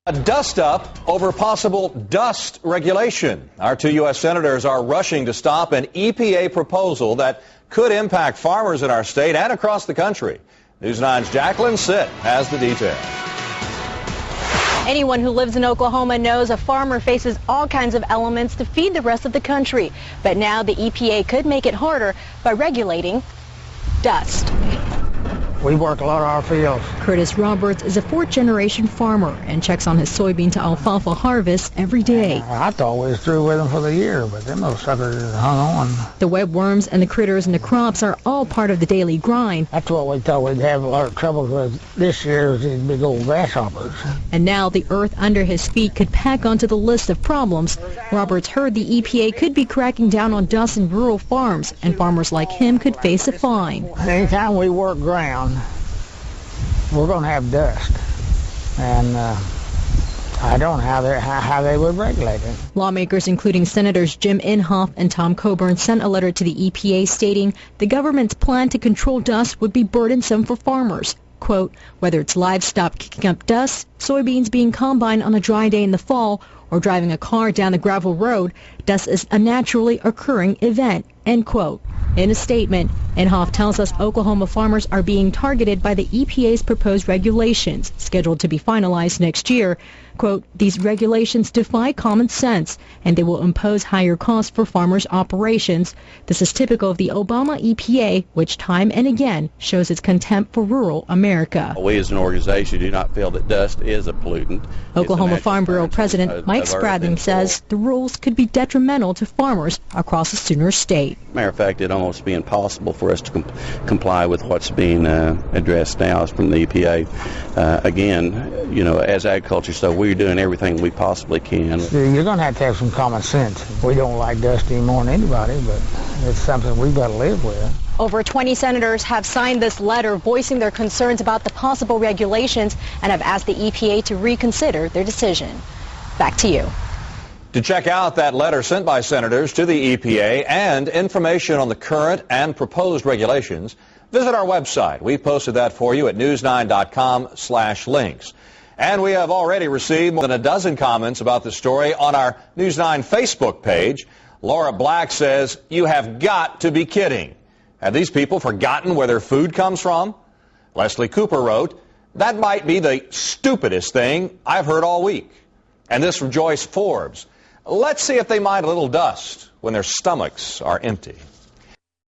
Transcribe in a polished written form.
A dust-up over possible dust regulation. Our two U.S. senators are rushing to stop an EPA proposal that could impact farmers in our state and across the country. News 9's Jacqueline Sitt has the details. Anyone who lives in Oklahoma knows a farmer faces all kinds of elements to feed the rest of the country. But now the EPA could make it harder by regulating dust. We work a lot of our fields. Curtis Roberts is a fourth-generation farmer and checks on his soybean to alfalfa harvest every day. I thought we was through with them for the year, but them little suckers hung on. The webworms and the critters in the crops are all part of the daily grind. That's what we thought we'd have a lot of trouble with this year, is these big old grasshoppers. And now the earth under his feet could pack onto the list of problems. Roberts heard the EPA could be cracking down on dust in rural farms, and farmers like him could face a fine. Anytime we work ground, we're going to have dust, and I don't know how they would regulate it. Lawmakers, including Senators Jim Inhofe and Tom Coburn, sent a letter to the EPA stating the government's plan to control dust would be burdensome for farmers. Quote, whether it's livestock kicking up dust, soybeans being combined on a dry day in the fall, or driving a car down a gravel road, dust is a naturally occurring event, end quote. In a statement, Inhofe tells us Oklahoma farmers are being targeted by the EPA's proposed regulations, scheduled to be finalized next year. Quote, these regulations defy common sense, and they will impose higher costs for farmers' operations. This is typical of the Obama EPA, which time and again shows its contempt for rural America. We as an organization do not feel that dust is a pollutant. Oklahoma Farm Bureau President Mike Spradling says the rules could be detrimental to farmers across the Sooner State. Matter of fact, it'd almost be impossible for us to comply with what's being addressed now from the EPA. Again, you know, as agriculture, so we're doing everything we possibly can. You're going to have some common sense. We don't like dust any more than anybody, but it's something we've got to live with. Over 20 senators have signed this letter voicing their concerns about the possible regulations and have asked the EPA to reconsider their decision. Back to you. To check out that letter sent by senators to the EPA and information on the current and proposed regulations, visit our website. We posted that for you at news9.com/links. And we have already received more than a dozen comments about the story on our News 9 Facebook page. Laura Black says, you have got to be kidding. Have these people forgotten where their food comes from? Leslie Cooper wrote, that might be the stupidest thing I've heard all week. And this from Joyce Forbes. Let's see if they mind a little dust when their stomachs are empty.